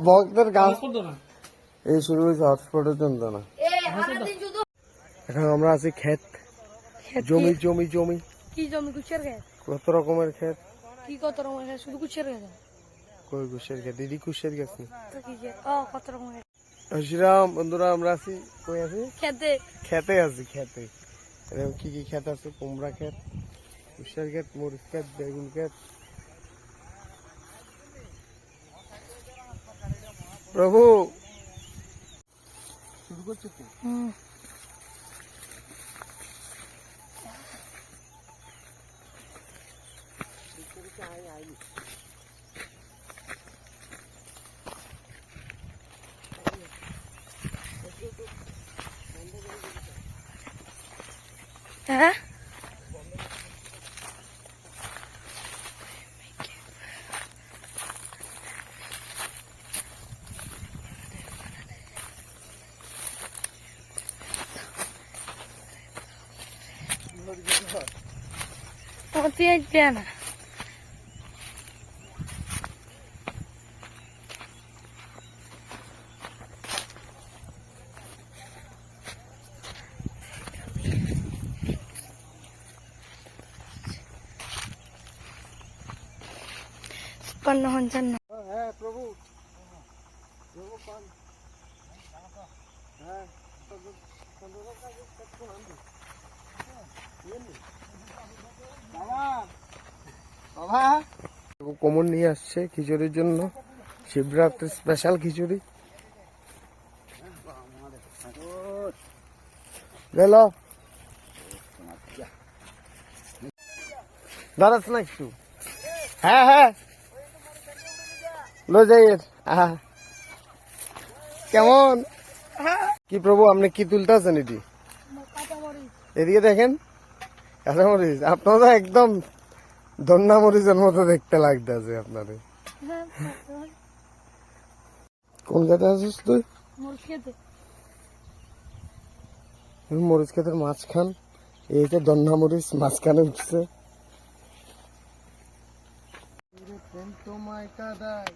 ভক্তের গাছ এই শুরু হয়েছে হটস্পটের জন্য না। এখন আমরা আছি ক্ষেত, জমি জমি জমি। কি জমি? কুচের ক্ষেত। কত রকমের ক্ষেত? কি কত রকমের ক্ষেত? শুধু কুচের ক্ষেত। কই কুশের ক্ষেত? দিদি কুশের ক্ষেত নি? কত রকমের। শ্রীরাম বন্ধুরা, আমরা আছি কই আছি? খেতে। খেতে আছি, খেতে। এরকম কি কি ক্ষেত আছে? কুমড়া ক্ষেত, কুশের ক্ষেত, মরিচ ক্ষেত, বেগুন ক্ষেত। প্রভু শুরু করছো তো? হ্যাঁ, না পন্ন হঞ্চান না। হ্যাঁ প্রভু, হ্যাঁ কমন নিয়ে আসছে খিচুড়ির জন্য, শিবরাত্রি স্পেশাল খিচুড়ি। দাঁড়াস না একটু? হ্যাঁ হ্যাঁ লো যাই। কেমন কি প্রভু, আপনি কি তুলতে আছেন? এটি এদিকে দেখেন, কাঁচামরিচ। আপনার তো একদম ধন্যা মরিচের মতো দেখতে লাগতেছে আপনাদের। কোন খেতে আছিস তুই? মরিচ খেতের মাঝখান, এই যে ধন্যা মরিচ মাঝখানে উঠছে। তোমায় কাদায়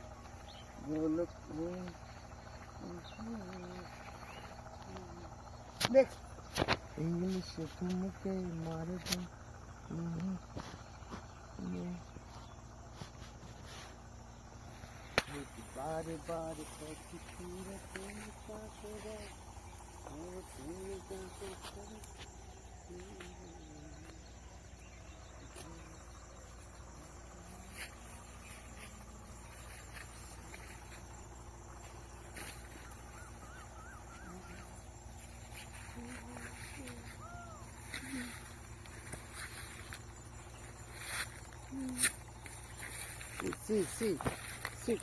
ইংলিশে তোমাকে মারে বারে বারে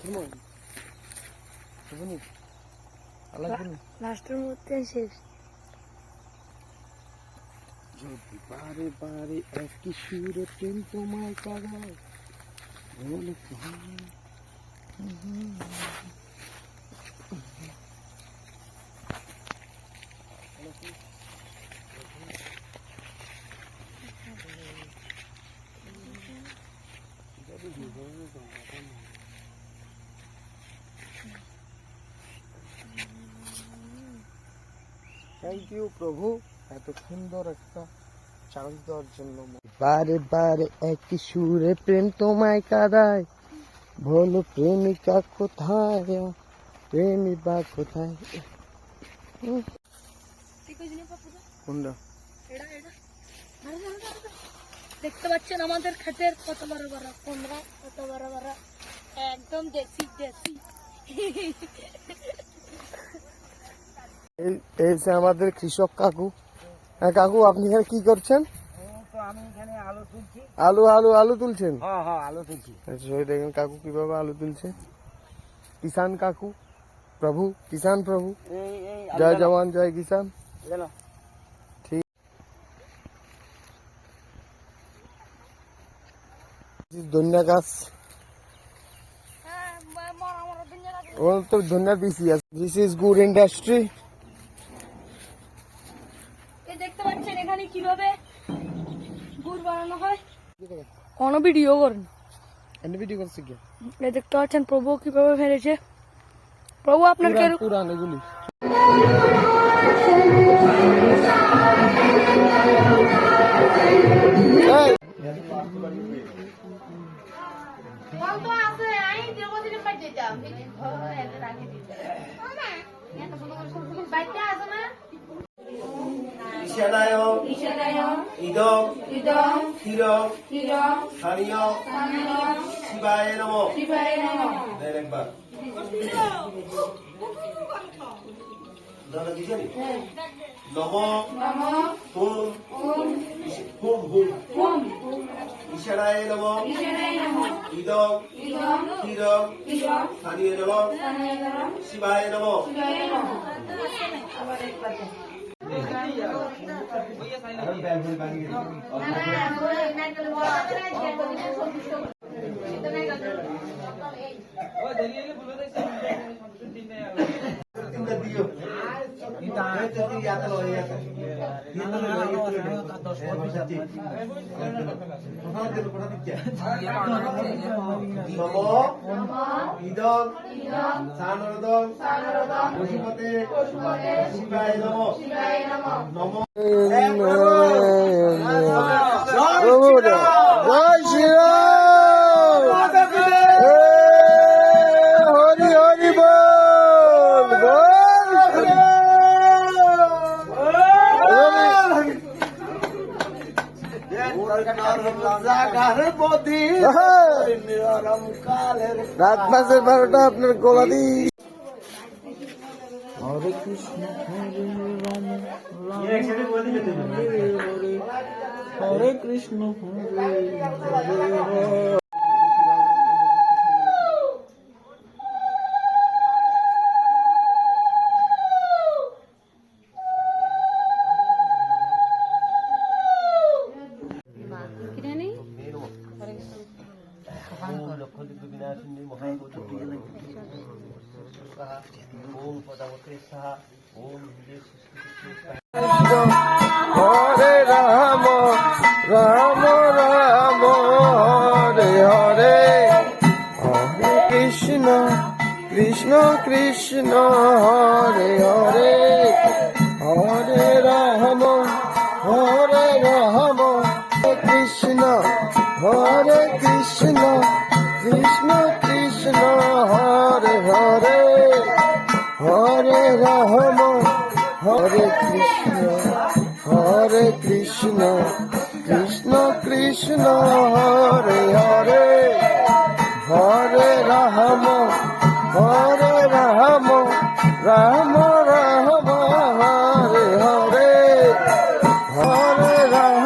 come on. লাস্টের মধ্যে শেষ। যদি বারে বারে একই সুরে প্রেম তোমায় কাঁদায় বলে থ্যাংক ইউ প্রভু, এত সুন্দর একটা চান্স দেওয়ার জন্য। বারে বারে একই সুরে প্রেম তোমায় কাঁদায় বলো প্রেমিকা কোথায়, প্রেমিকা কোথায়? কোনটা? দেখতে পাচ্ছেন আমাদের ক্ষেতের কত বড় বড় কুমড়া, কত বড় বড়, একদম দেশি দেশি। এই যে আমাদের কৃষক কাকু। হ্যাঁ কাকু, আপনি এখানে কি করছেন? আমি এখানে আলু তুলছি। আলু আলু আলু তুলছেন? হ্যাঁ হ্যাঁ, আলু তুলছি। আচ্ছা, ওই দেখেন কাকু কিভাবে আলু তুলছে। কিষান কাকু, প্রভু কিষান প্রভু, জয় জওয়ান জয় কিষান। ঠিক, ধন্যা গাছ। হ্যাঁ, মরা মরা ধনিয়া গাছ। ও তো ধন্যবাদ দিছি। This is good industry. এই দেখতে পাচ্ছেন এখানে কিভাবে গুড় বানানো হয়। কোনো ভিডিও করেন, এন্ড ভিডিও করছে কি? এই দেখতে পাচ্ছেন প্রভু কিভাবে ফেলেছে। প্রভু আপনার কে পুরান এগুলি ইদং ক্ষীরং স্থানীয় শিবায় নমঃ। দেন একবার দাদা কি জানি নমঃ হুম ঈশানায় নমঃ ইদং ক্ষীরং স্থানীয় নমঃ শিবায় নমঃ। ইদং সানরদং পশুপতে শিবায় নমঃ। নমঃ জয় শ্রীরাম। হরি হরি বল বল। রাত মাসের 12টা আপনার গোলা দি। হরে কৃষ্ণ হরে রাম হরে কৃষ্ণ হরে ওম পদাবতে সাহা ওম হরে রাম রাম রাম হরে হরে হরে কৃষ্ণ কৃষ্ণ কৃষ্ণ হরে হরে হরে রাম হরে রাম কৃষ্ণ হরে কৃষ্ণ কৃষ্ণ কৃষ্ণ হরে হরে হরে রাম হরে কৃষ্ণ কৃষ্ণ কৃষ্ণ হরে হরে হরে রাম রাম রাম হরে হরে হরে রাম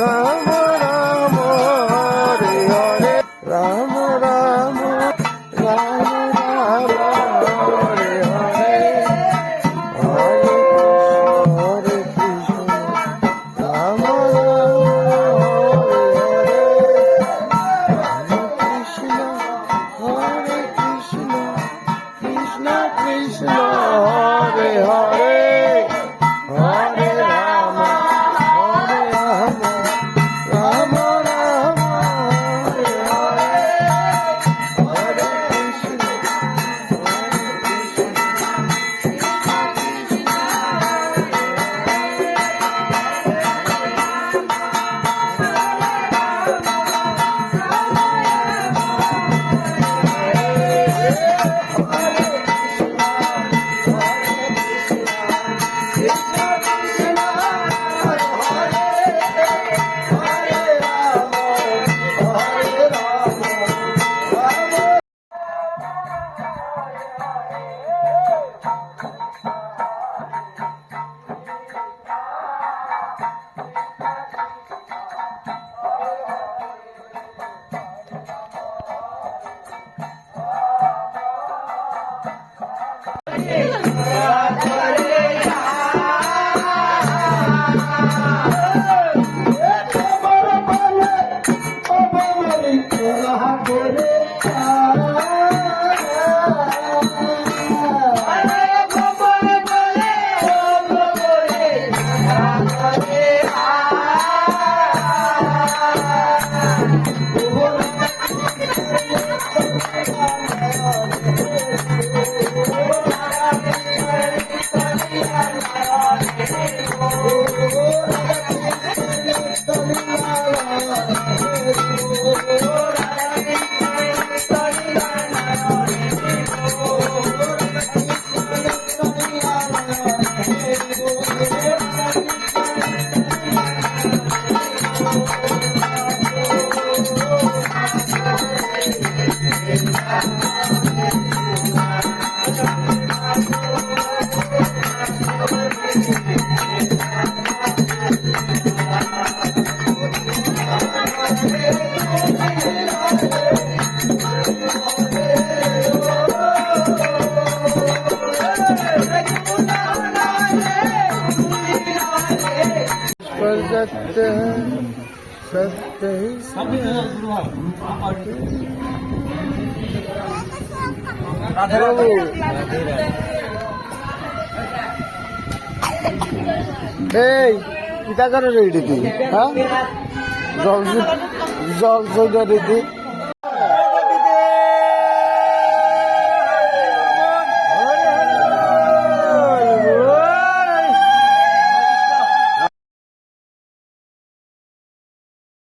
রাম রাম হরে হরে রাম রাম রাম রাম হরে হরে হরে কৃষ্ণ রাম রাম হরে কৃষ্ণ কৃষ্ণ কৃষ্ণ হরে হরে হরে রাম রাম রাম হরে হরে হরে কৃষ্ণ सत्य है सत्य ही प्रभु এই কিতা করে রেডি তুই হ্যাঁ জল জল সইটা রেডি